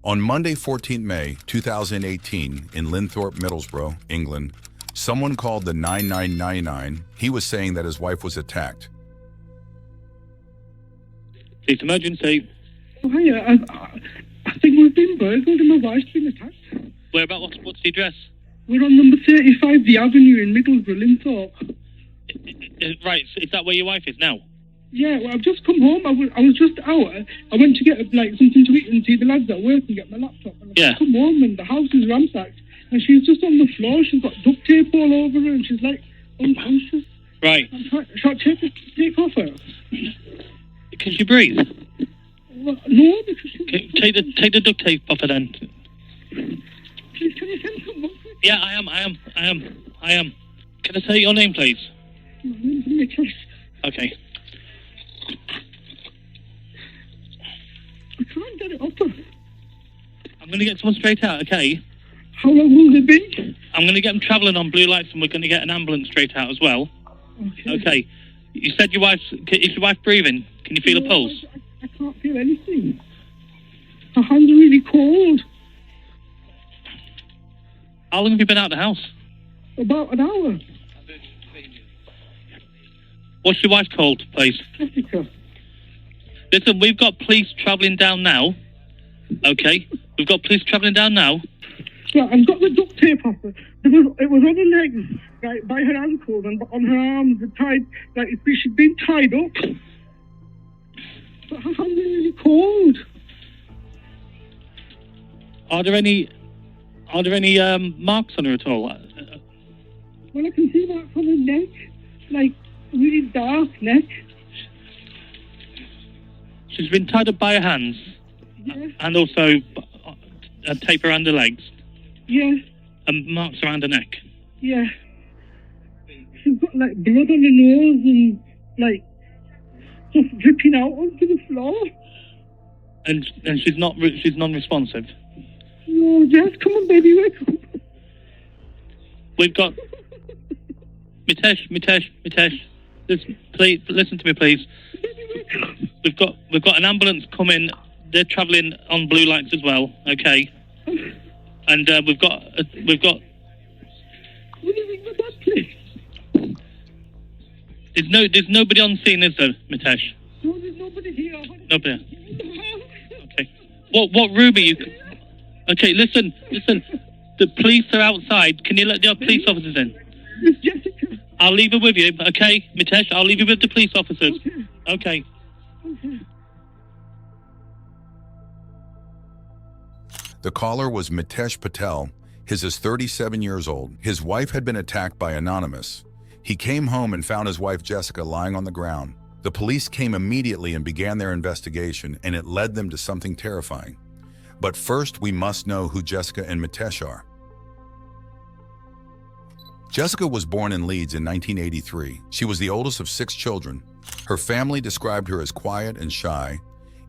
On Monday, 14 May 2018, in Linthorpe, Middlesbrough, England, someone called the 9999. He was saying that his wife was attacked. It's emergency. Oh, hiya, I think we've been burgled and my wife's been attacked. Where about? What's the address? We're on number 35, the Avenue in Middlesbrough, Linthorpe. Right, is that where your wife is now? Yeah, well, I've just come home. I was just out. I went to get something to eat and see the lads at work and get my laptop. And I've come home and the house is ransacked. And she's just on the floor. She's got duct tape all over her and she's like unconscious. Right. Shall I take the tape off her? Can she breathe? Well, no, because take the duct tape off her then. Please, can you send someone? Yeah, I am. Can I say your name, please? My name's Nicholas. Okay. I can't get it off her. I'm going to get someone straight out, okay? How long will they be? I'm going to get them travelling on blue lights and we're going to get an ambulance straight out as well. Okay. You said is your wife breathing? Can you feel a pulse? I can't feel anything. Her hands are really cold. How long have you been out of the house? About an hour. What's your wife called, please? Jessica. Listen, we've got police travelling down now. Okay? We've got police travelling down now. Yeah, I've got the duct tape off her. It was on her legs, right, by her ankles, and on her arms, tied, like she'd been tied up. But her hands are really cold. Are there any marks on her at all? Well, I can see marks on her neck, like really dark neck. She's been tied up by her hands. Yeah. And also tape around her legs. Yeah. And marks around her neck. Yeah. She's got like blood on her nose and like just dripping out onto the floor. And she's non-responsive. No, Jess, come on, baby, wake up. We've got Mitesh. Listen to me, please. We've got an ambulance coming. They're travelling on blue lights as well. Okay. And we've got. What do you think of that, please? There's nobody on scene, is there, Mitesh? No, there's nobody here. Nobody. Okay. What room are you? Okay, listen. The police are outside. Can you let the police officers in? Miss Jessica. I'll leave her with you, okay, Mitesh? I'll leave you with the police officers. Okay. The caller was Jessica Patel. He is 37 years old. His wife had been attacked by Anonymous. He came home and found his wife Jessica lying on the ground. The police came immediately and began their investigation, and it led them to something terrifying. But first, we must know who Jessica and Mitesh are. Jessica was born in Leeds in 1983. She was the oldest of 6 children. Her family described her as quiet and shy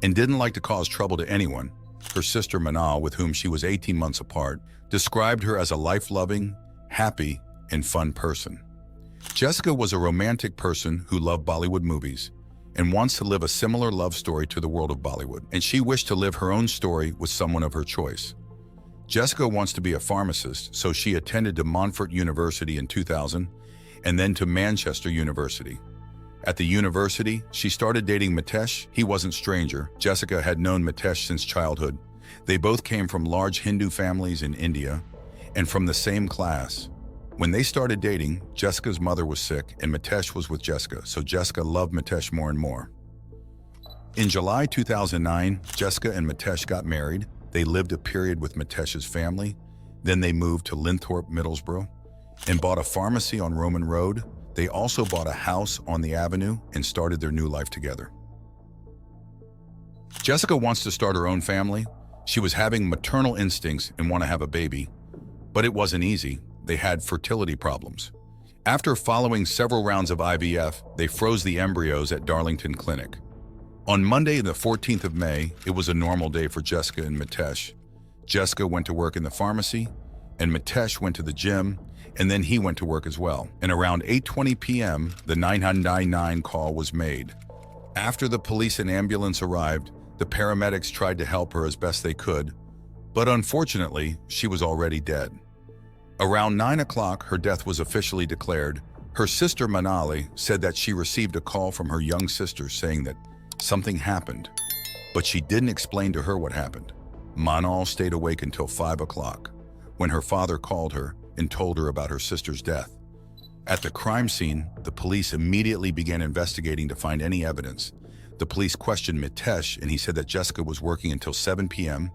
and didn't like to cause trouble to anyone. Her sister Manal, with whom she was 18 months apart, described her as a life-loving, happy, and fun person. Jessica was a romantic person who loved Bollywood movies and wants to live a similar love story to the world of Bollywood, and she wished to live her own story with someone of her choice. Jessica wants to be a pharmacist, so she attended to Montfort University in 2000 and then to Manchester University. At the university, she started dating Mitesh. He wasn't a stranger. Jessica had known Mitesh since childhood. They both came from large Hindu families in India and from the same class. When they started dating, Jessica's mother was sick and Mitesh was with Jessica, so Jessica loved Mitesh more and more. In July 2009, Jessica and Mitesh got married. They lived a period with Mitesh's family. Then they moved to Linthorpe, Middlesbrough, and bought a pharmacy on Roman Road. They also bought a house on the avenue and started their new life together. Jessica wants to start her own family. She was having maternal instincts and want to have a baby, but it wasn't easy. They had fertility problems. After following several rounds of IVF, they froze the embryos at Darlington Clinic. On Monday, the 14th of May, it was a normal day for Jessica and Mitesh. Jessica went to work in the pharmacy, and Mitesh went to the gym, and then he went to work as well. And around 8:20 p.m., the 999 call was made. After the police and ambulance arrived, the paramedics tried to help her as best they could, But unfortunately, she was already dead. Around 9 o'clock, her death was officially declared. Her sister Manali said that she received a call from her young sister saying that something happened, but she didn't explain to her what happened. Manal stayed awake until 5 o'clock, when her father called her and told her about her sister's death. At the crime scene, the police immediately began investigating to find any evidence. The police questioned Mitesh, and he said that Jessica was working until 7 p.m.,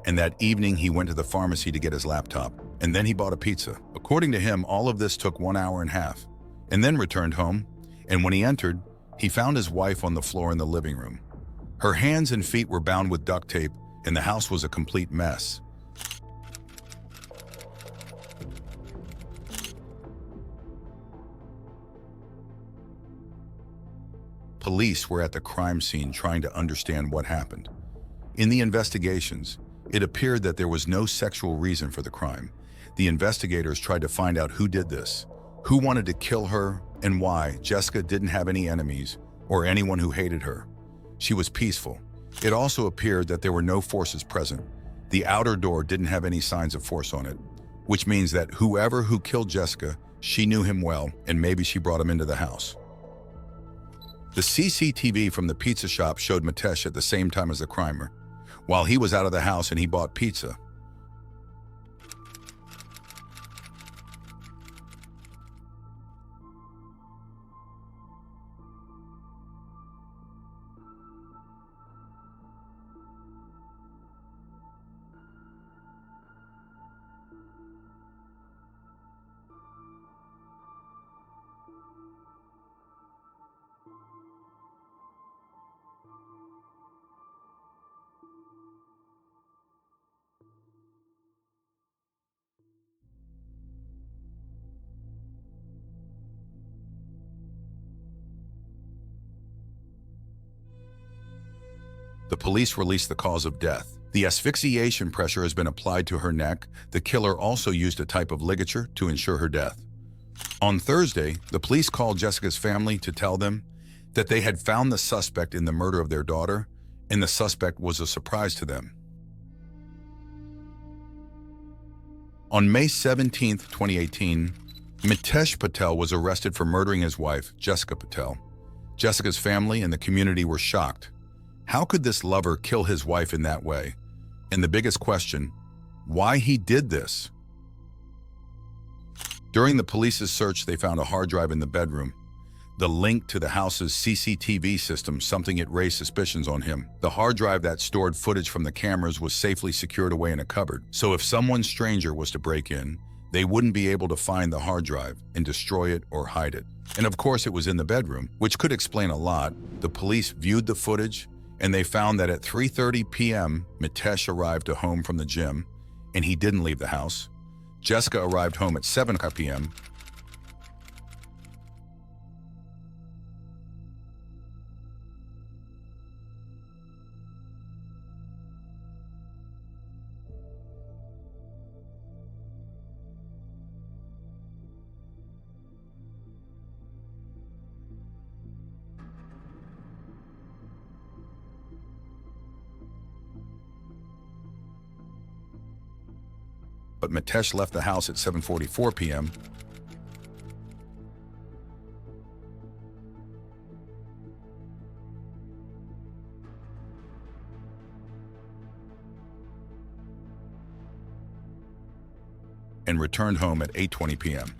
and that evening he went to the pharmacy to get his laptop, and then he bought a pizza. According to him, all of this took 1 hour and a half, and then returned home, and when he entered, he found his wife on the floor in the living room. Her hands and feet were bound with duct tape, and the house was a complete mess. Police were at the crime scene trying to understand what happened. In the investigations, it appeared that there was no sexual reason for the crime. The investigators tried to find out who did this, who wanted to kill her, and why. Jessica didn't have any enemies or anyone who hated her. She was peaceful. It also appeared that there were no forces present. The outer door didn't have any signs of force on it, which means that whoever who killed Jessica, she knew him well, and maybe she brought him into the house. The CCTV from the pizza shop showed Mitesh at the same time as the crimer, while he was out of the house and he bought pizza. The police released the cause of death. The asphyxiation pressure has been applied to her neck. The killer also used a type of ligature to ensure her death. On Thursday, the police called Jessica's family to tell them that they had found the suspect in the murder of their daughter, and the suspect was a surprise to them. On May 17, 2018, Mitesh Patel was arrested for murdering his wife, Jessica Patel. Jessica's family and the community were shocked. How could this lover kill his wife in that way? And the biggest question, why he did this? During the police's search, they found a hard drive in the bedroom. The link to the house's CCTV system, something it raised suspicions on him. The hard drive that stored footage from the cameras was safely secured away in a cupboard. So if someone stranger was to break in, they wouldn't be able to find the hard drive and destroy it or hide it. And of course, it was in the bedroom, which could explain a lot. The police viewed the footage, and they found that at 3:30 p.m., Mitesh arrived home from the gym, and he didn't leave the house. Jessica arrived home at 7 p.m. But Mitesh left the house at 7:44 p.m. and returned home at 8:20 p.m.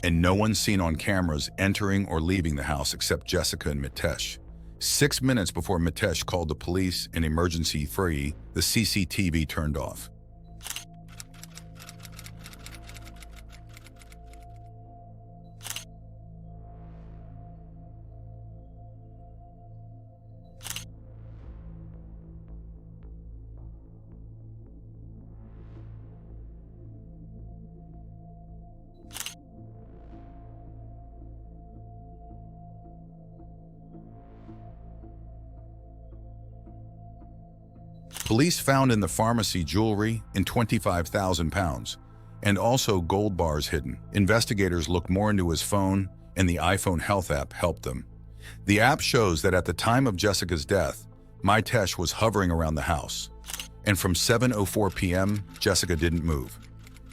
And no one seen on cameras entering or leaving the house except Jessica and Mitesh. 6 minutes before Mitesh called the police and emergency free, the CCTV turned off. Police found in the pharmacy jewelry and 25,000 pounds, and also gold bars hidden. Investigators looked more into his phone, and the iPhone Health app helped them. The app shows that at the time of Jessica's death, Mitesh was hovering around the house. And from 7:04 p.m., Jessica didn't move.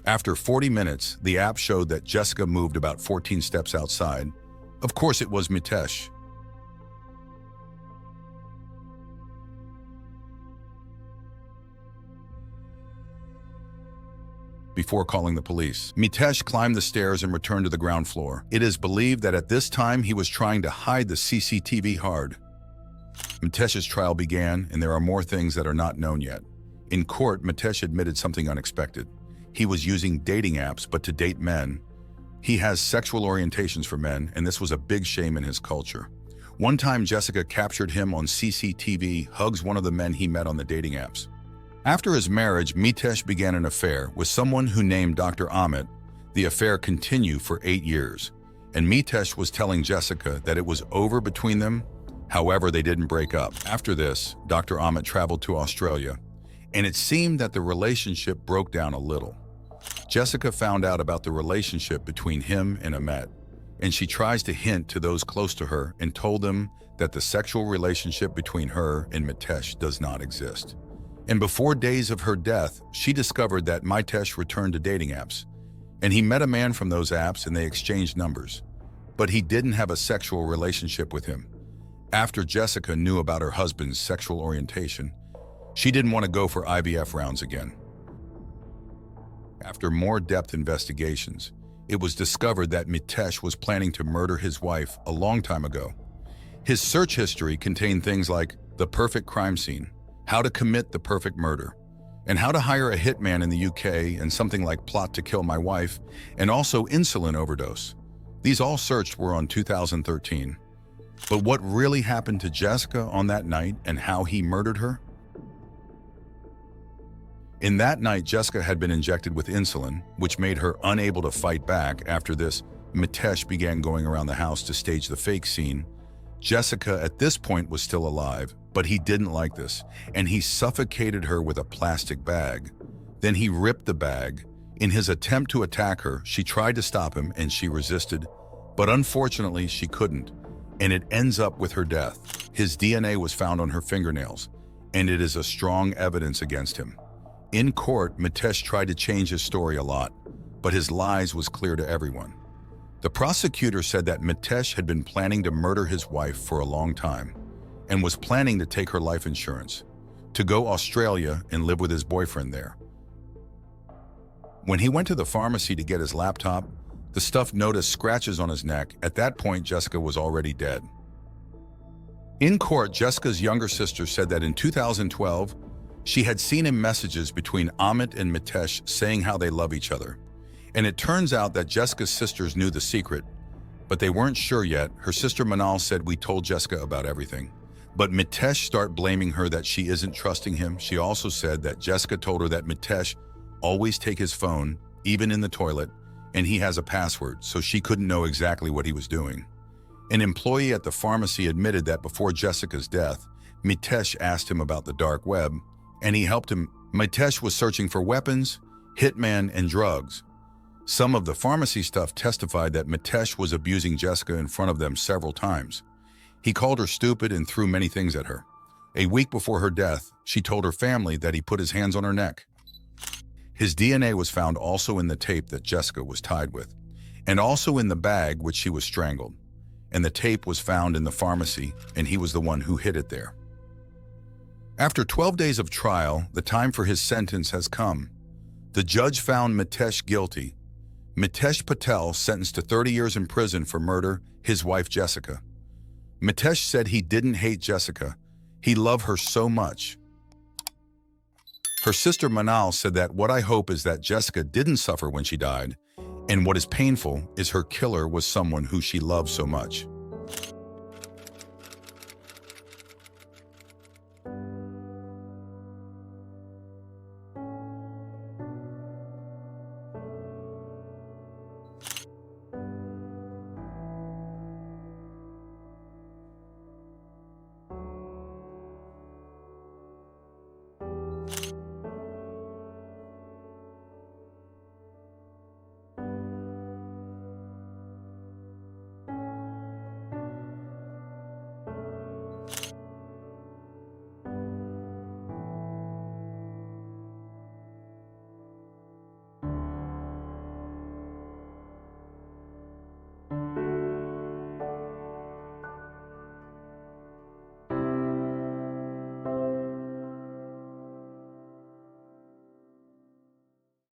After 40 minutes, the app showed that Jessica moved about 14 steps outside. Of course, it was Mitesh. Before calling the police, Mitesh climbed the stairs and returned to the ground floor. It is believed that at this time he was trying to hide the CCTV hard. Mitesh's trial began, and there are more things that are not known yet. In court, Mitesh admitted something unexpected. He was using dating apps, but to date men. He has sexual orientations for men, and this was a big shame in his culture. One time, Jessica captured him on CCTV, hugs one of the men he met on the dating apps. After his marriage, Mitesh began an affair with someone who named Dr. Amit. The affair continued for 8 years, and Mitesh was telling Jessica that it was over between them. However, they didn't break up. After this, Dr. Amit traveled to Australia, and it seemed that the relationship broke down a little. Jessica found out about the relationship between him and Amit, and she tries to hint to those close to her and told them that the sexual relationship between her and Mitesh does not exist. And before days of her death, she discovered that Mitesh returned to dating apps, and he met a man from those apps and they exchanged numbers. But he didn't have a sexual relationship with him. After Jessica knew about her husband's sexual orientation, she didn't want to go for IVF rounds again. After more depth investigations, it was discovered that Mitesh was planning to murder his wife a long time ago. His search history contained things like the perfect crime scene, how to commit the perfect murder, and how to hire a hitman in the UK, and something like plot to kill my wife, and also insulin overdose. These all searched were on 2013. But what really happened to Jessica on that night and how he murdered her? In that night, Jessica had been injected with insulin, which made her unable to fight back. After this, Mitesh began going around the house to stage the fake scene. Jessica at this point was still alive, but he didn't like this, and he suffocated her with a plastic bag. Then he ripped the bag. In his attempt to attack her, she tried to stop him and she resisted, but unfortunately she couldn't, and it ends up with her death. His DNA was found on her fingernails, and it is a strong evidence against him. In court, Mitesh tried to change his story a lot, but his lies was clear to everyone. The prosecutor said that Mitesh had been planning to murder his wife for a long time and was planning to take her life insurance, to go to Australia and live with his boyfriend there. When he went to the pharmacy to get his laptop, the staff noticed scratches on his neck. At that point, Jessica was already dead. In court, Jessica's younger sister said that in 2012, she had seen in messages between Amit and Mitesh saying how they love each other. And it turns out that Jessica's sisters knew the secret, but they weren't sure yet. Her sister Manal said, "We told Jessica about everything." But Mitesh started blaming her that she isn't trusting him. She also said that Jessica told her that Mitesh always take his phone, even in the toilet, and he has a password, so she couldn't know exactly what he was doing. An employee at the pharmacy admitted that before Jessica's death, Mitesh asked him about the dark web, and he helped him. Mitesh was searching for weapons, hitman, and drugs. Some of the pharmacy staff testified that Mitesh was abusing Jessica in front of them several times. He called her stupid and threw many things at her. A week before her death, she told her family that he put his hands on her neck. His DNA was found also in the tape that Jessica was tied with, and also in the bag which she was strangled. And the tape was found in the pharmacy, and he was the one who hid it there. After 12 days of trial, the time for his sentence has come. The judge found Mitesh guilty. Jessica Patel sentenced to 30 years in prison for murder his wife Jessica. Mitesh said he didn't hate Jessica. He loved her so much. Her sister Manal said that what I hope is that Jessica didn't suffer when she died, and what is painful is her killer was someone who she loved so much.